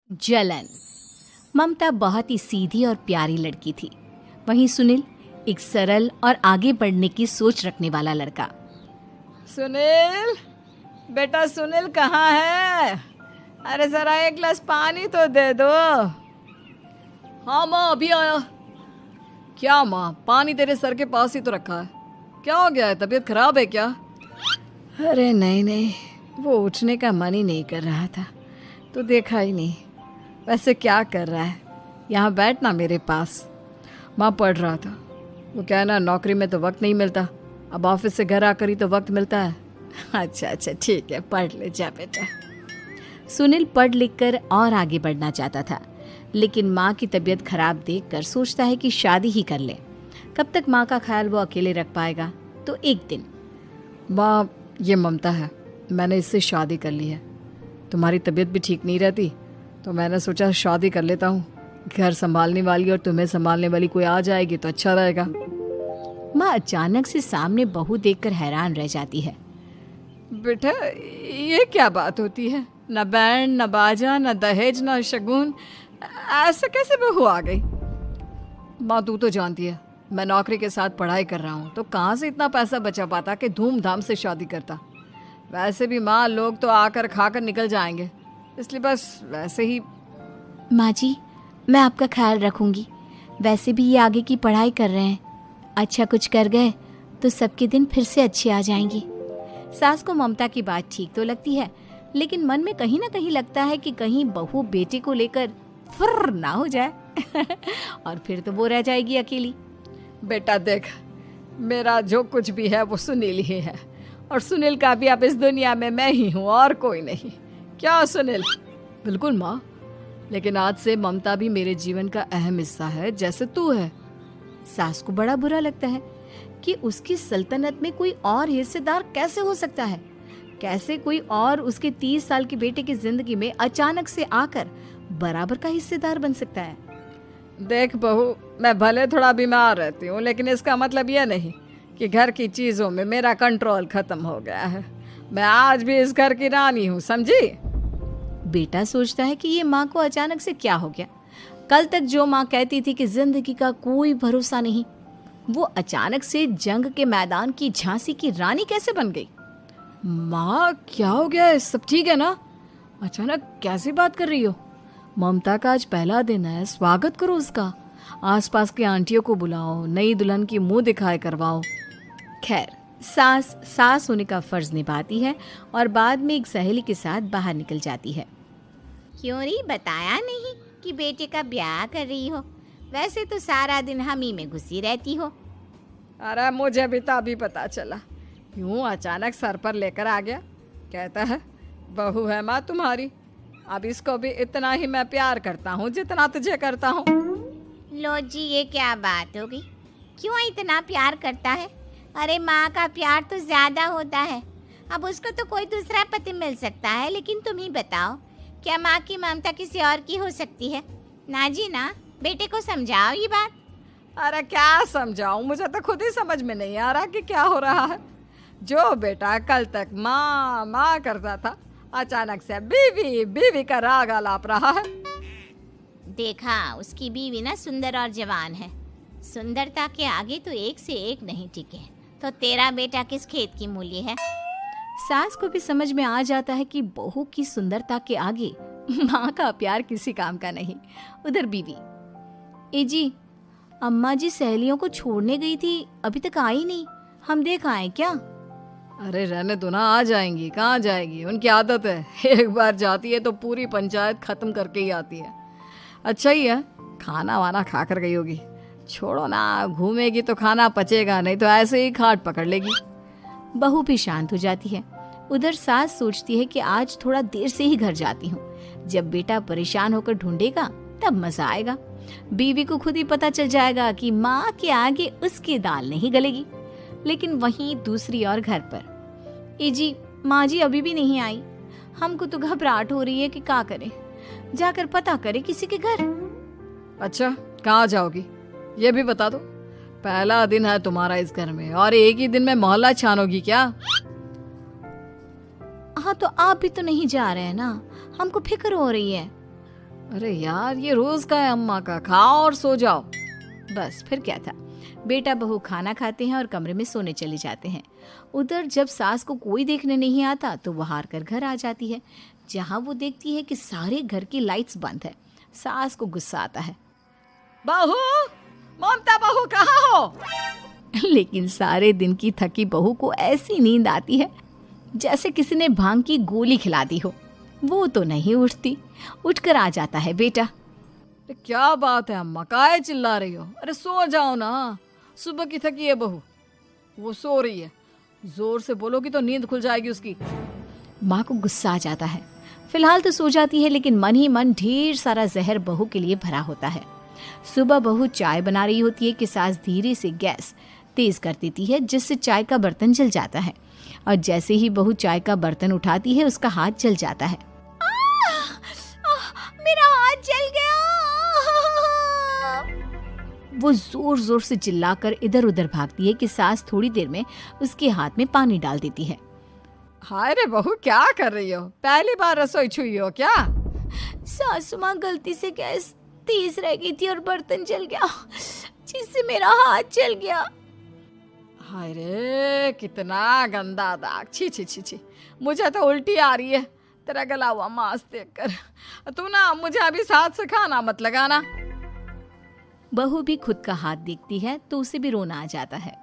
जलन। ममता बहुत ही सीधी और प्यारी लड़की थी। वहीं सुनील एक सरल और आगे बढ़ने की सोच रखने वाला लड़का। सुनील, बेटा सुनील कहाँ है? अरे जरा एक गिलास पानी तो दे दो। हाँ माँ, अभी आया। क्या माँ, पानी तेरे सर के पास ही तो रखा है। क्या हो गया है, तबीयत खराब है क्या? अरे नहीं नहीं, वो उठने का मन ही नहीं कर रहा था तो देखा ही नहीं। वैसे क्या कर रहा है? यहाँ बैठ ना मेरे पास। माँ पढ़ रहा था। वो क्या है ना, नौकरी में तो वक्त नहीं मिलता, अब ऑफिस से घर आकर ही तो वक्त मिलता है। अच्छा अच्छा ठीक है, पढ़ ले जा बेटा। सुनील पढ़ लिख कर और आगे बढ़ना चाहता था, लेकिन माँ की तबीयत खराब देखकर सोचता है कि शादी ही कर ले। कब तक माँ का ख्याल वो अकेले रख पाएगा? तो एक दिन, माँ ये ममता है, मैंने इससे शादी कर ली है। तुम्हारी तबीयत भी ठीक नहीं रहती तो मैंने सोचा शादी कर लेता हूँ। घर संभालने वाली और तुम्हें संभालने वाली कोई आ जाएगी तो अच्छा रहेगा। माँ अचानक से सामने बहू देखकर हैरान रह जाती है। बेटा ये क्या बात होती है? न बैंड, न बाजा, न दहेज, न शगुन, ऐसे कैसे बहू आ गई? माँ तू तो जानती है मैं नौकरी के साथ पढ़ाई कर रहा हूँ, तो कहाँ से इतना पैसा बचा पाता कि धूमधाम से शादी करता। वैसे भी माँ, लोग तो आकर खाकर निकल जाएंगे, इसलिए बस वैसे ही। माँ जी, मैं आपका ख्याल रखूंगी। वैसे भी ये आगे की पढ़ाई कर रहे हैं, अच्छा कुछ कर गए तो सबके दिन फिर से अच्छे आ जाएंगे। सास को ममता की बात ठीक तो लगती है, लेकिन मन में कहीं ना कहीं लगता है कि कहीं बहू बेटे को लेकर फुर्र ना हो जाए और फिर तो वो रह जाएगी अकेली। बेटा देख, मेरा जो कुछ भी है वो सुनील ही है, और सुनील का भी अब इस दुनिया में मैं ही हूँ और कोई नहीं। क्या सुनील? बिल्कुल माँ, लेकिन आज से ममता भी मेरे जीवन का अहम हिस्सा है, जैसे तू है। सास को बड़ा बुरा लगता है कि उसकी सल्तनत में कोई और हिस्सेदार कैसे हो सकता है। कैसे कोई और उसके 30 साल के बेटे की जिंदगी में अचानक से आकर बराबर का हिस्सेदार बन सकता है। देख बहू, मैं भले थोड़ा बीमार रहती हूँ, लेकिन इसका मतलब यह नहीं कि घर की चीजों में मेरा कंट्रोल खत्म हो गया है। मैं आज भी इस घर की रानी हूँ, समझी? बेटा सोचता है कि ये माँ को अचानक से क्या हो गया। कल तक जो माँ कहती थी कि जिंदगी का कोई भरोसा नहीं, वो अचानक से जंग के मैदान की झांसी की रानी कैसे बन गई? माँ क्या हो गया है? सब ठीक है ना? अचानक कैसी बात कर रही हो? ममता का आज पहला दिन है, स्वागत करो उसका। आसपास की आंटियों को बुलाओ, नई दुल्हन की मुंह दिखाए करवाओ। खैर, सास होने का फर्ज निभाती है और बाद में एक सहेली के साथ बाहर निकल जाती है। क्यों री बताया नहीं कि बेटे का ब्याह कर रही हो? वैसे तो सारा दिन हम ही में घुसी रहती हो। अरे मुझे भी तो अभी पता चला, यूं अचानक सर पर लेकर आ गया। कहता है बहू है माँ तुम्हारी, अब इसको भी इतना ही मैं प्यार करता हूँ जितना तुझे करता हूँ। लो जी, ये क्या बात हो गई? क्यों इतना प्यार करता है? अरे माँ का प्यार तो ज्यादा होता है। अब उसको तो कोई दूसरा पति मिल सकता है, लेकिन तुम ही बताओ, क्या माँ की ममता किसी और की हो सकती है? ना जी ना, बेटे को समझाओ ये बात। अरे क्या समझाऊं, मुझे तो खुद ही समझ में नहीं आ रहा कि क्या हो रहा है। जो बेटा कल तक माँ माँ करता था, अचानक से बीवी बीवी का राग आलाप रहा है। देखा, उसकी बीवी ना सुंदर और जवान है। सुंदरता के आगे तो एक से एक नहीं टिके, तो तेरा बेटा किस खेत की मूली है? सास को भी समझ में आ जाता है कि बहू की सुंदरता के आगे माँ का प्यार किसी काम का नहीं। उधर बीवी, ए जी, अम्मा जी सहेलियों को छोड़ने गई थी, अभी तक आई नहीं, हम देख आए क्या? अरे रहने दो ना, आ जाएंगी। कहाँ जाएगी, उनकी आदत है, एक बार जाती है तो पूरी पंचायत खत्म करके ही आती है। अच्छा ही है, खाना वाना खा कर गई होगी। छोड़ो ना, घूमेगी तो खाना पचेगा, नहीं तो ऐसे ही खाट पकड़ लेगी। बहू भी शांत हो जाती है। उधर सास सोचती है कि आज थोड़ा देर से ही घर जाती हूँ, जब बेटा परेशान होकर ढूंढेगा तब मजा आएगा। बीवी को खुद ही पता चल जाएगा कि माँ के आगे उसकी दाल नहीं गलेगी। लेकिन वहीं दूसरी ओर घर पर, ए जी, माँ जी अभी भी नहीं आई, हमको तो घबराहट हो रही है कि क्या करें, जाकर पता करें किसी के घर। अच्छा, कहाँ जाओगी ये भी बता दो। पहला दिन है तुम्हारा इस घर में और एक ही दिन में मोहल्ला छानोगी क्या? हाँ, तो आप भी तो नहीं जा रहे हैं ना, हमको फिक्र हो रही है। अरे यार, ये रोज का है अम्मा का, खाओ और सो जाओ। बस फिर क्या था। बेटा बहू खाना खाते हैं और कमरे में सोने चले जाते हैं। उधर जब सास को कोई देखने नहीं आता तो वो हार कर घर आ जाती है, जहाँ वो देखती है कि सारे घर की लाइट्स बंद है। सास को गुस्सा आता है। बहू, ममता बहू कहाँ हो? लेकिन सारे दिन की थकी बहू को ऐसी नींद आती है जैसे किसी ने भांग की गोली खिला दी हो। वो तो नहीं उठती। उठकर आ जाता है बेटा। क्या बात है अम्मा, काहे चिल्ला रही हो? अरे सो जाओ ना, सुबह की थकी है बहू, वो सो रही है। जोर से बोलोगी तो नींद खुल जाएगी उसकी। माँ को गुस्सा आ जाता है। फिलहाल तो सो जाती है, लेकिन मन ही मन ढेर सारा जहर बहू के लिए भरा होता है। सुबह बहू चाय बना रही होती है कि सास धीरे से गैस तेज कर देती है, जिससे चाय का बर्तन जल जाता है। और जैसे ही बहू चाय का बर्तन उठाती है उसका हाथ जल जाता है। मेरा हाथ जल गया। वो जोर जोर से चिल्लाकर इधर उधर भागती है कि सास थोड़ी देर में उसके हाथ में पानी डाल देती है। हाय रे बहू, क्या कर रही हो? पहली बार रसोई छुई हो क्या? सासू माँ गलती से गैस तेज रह गई थी और बर्तन जल गया, जिससे मेरा हाथ जल गया। हाय रे, कितना गंदा दाग। छी छी छी छी, मुझे तो उल्टी आ रही है तेरा गला हुआ मांस देखकर। तू ना मुझे अभी साथ से खाना मत लगाना। बहू भी खुद का हाथ देखती है तो उसे भी रोना आ जाता है।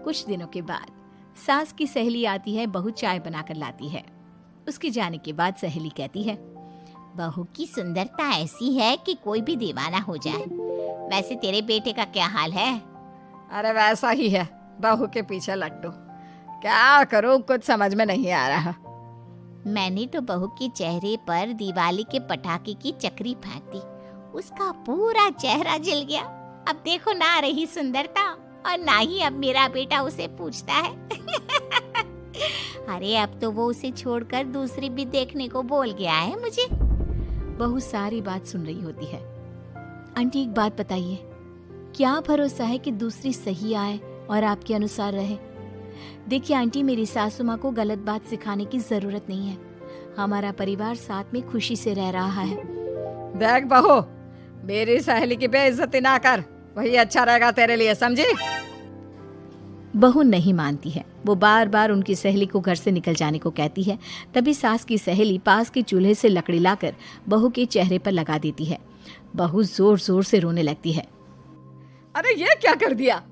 कुछ दिनों के बाद सास की सहेली आती है। बहू चाय बनाकर लाती है। उसके जाने के बाद सहेली कहती है, बहू की सुंदरता ऐसी है कि कोई भी दीवाना हो जाए। वैसे तेरे बेटे का क्या हाल है? अरे वैसा ही है, बहू के पीछे लट्टू। क्या करूं, कुछ समझ में नहीं आ रहा। मैंने तो बहू के चेहरे पर दिवाली के पटाखे की चक्री फेंक दी, उसका पूरा चेहरा जल गया। अब देखो ना रही सुंदरता, और ना ही अब मेरा बेटा उसे पूछता है। अरे अब तो वो उसे छोड़कर दूसरी भी देखने को बोल गया है मुझे। बहू सारी बात सुन रही होती है। आंटी एक बात बताइए, क्या भरोसा है कि दूसरी सही आए और आपके अनुसार रहे? देखिए आंटी, मेरी सासू माँ को गलत बात सिखाने की जरूरत नहीं है। हमारा परिवार साथ में खुशी से रह रहा है। देख बहू, मेरी सहेली की बेइज्जती ना कर, वही अच्छा रहेगा तेरे लिए, समझी? बहू नहीं मानती है। वो बार बार उनकी सहेली को घर से निकल जाने को कहती है। तभी सास की सहेली पास के चूल्हे से लकड़ी लाकर बहू के चेहरे पर लगा देती है। बहू जोर जोर से रोने लगती है। अरे ये क्या कर दिया?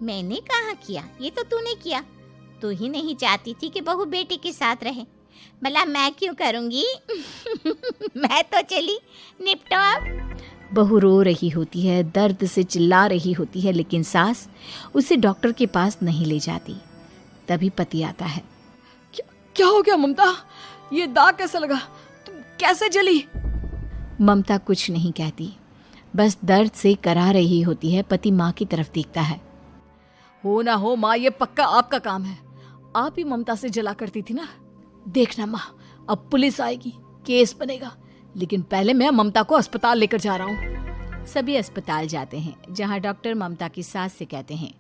मैंने कहा किया, ये तो तूने किया। तू ही नहीं चाहती थी कि बहू बेटे के साथ रहे, भला मैं क्यों करूंगी? मैं तो चली, निपटो अब। बहू रो रही होती है, दर्द से चिल्ला रही होती है, लेकिन सास उसे डॉक्टर के पास नहीं ले जाती। तभी पति आता है। क्या हो गया ममता? ये दाग कैसे लगा? तुम कैसे जली? ममता कुछ नहीं कहती, बस दर्द से करा रही होती है। पति माँ की तरफ देखता है। हो ना हो माँ, ये पक्का आपका काम है। आप ही ममता से जला करती थी ना। देखना माँ, अब पुलिस आएगी, केस बनेगा, लेकिन पहले मैं ममता को अस्पताल लेकर जा रहा हूँ। सभी अस्पताल जाते हैं, जहाँ डॉक्टर ममता की सास से कहते हैं,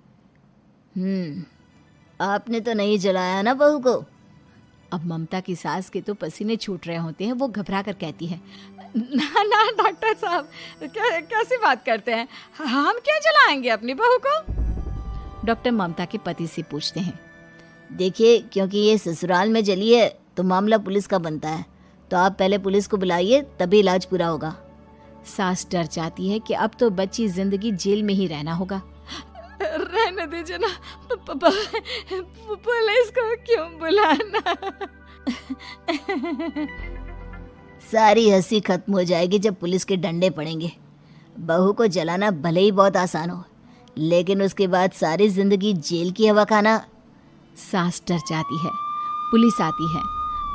आपने तो नहीं जलाया ना बहू को? अब ममता की सास के तो पसीने छूट रहे होते हैं। वो घबरा कर कहती है, ना ना डॉक्टर साहब, कैसी बात करते हैं? हम क्या जलाएंगे अपनी बहू को? डॉक्टर ममता के पति से पूछते हैं। देखिए, क्योंकि ये ससुराल में जली है तो मामला पुलिस का बनता है, तो आप पहले पुलिस को बुलाइए, तभी इलाज पूरा होगा। सास डर जाती है कि अब तो बच्ची जिंदगी जेल में ही रहना होगा। रहने दीजिए ना, पुलिस को क्यों बुलाना? सारी हंसी खत्म हो जाएगी जब पुलिस के डंडे पड़ेंगे। बहू को जलाना भले ही बहुत आसान हो, लेकिन उसके बाद सारी जिंदगी जेल की हवा खाना। सास डर जाती है। पुलिस आती है।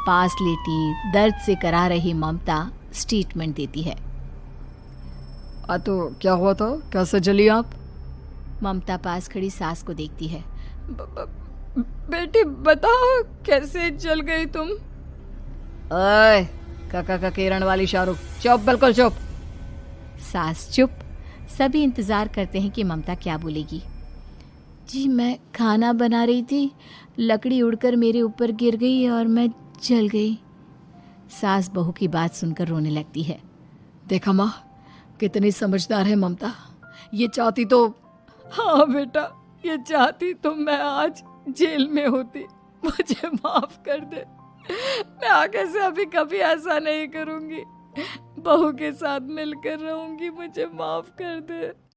पास लेटी दर्द से करा रही ममता स्टेटमेंट देती है। तो क्या हुआ था? कैसे जली आप? ममता पास खड़ी सास को देखती है। बेटी बताओ, कैसे जल गई तुम? ओए, काका का किरण वाली शाहरुख, चुप, बिल्कुल चुप। सास चुप। सभी इंतजार करते हैं कि ममता क्या बोलेगी। जी मैं खाना बना रही थी, लकड़ी उड़कर मेरे ऊपर गिर गई और मैं जल गई। सास बहू की बात सुनकर रोने लगती है। देखा माँ, कितनी समझदार है ममता। ये चाहती तो, हाँ बेटा, ये चाहती तो मैं आज जेल में होती। मुझे माफ कर दे। मैं आगे से अभी कभी ऐसा नहीं करूंगी। बहू के साथ मिलकर रहूंगी। मुझे माफ कर दे।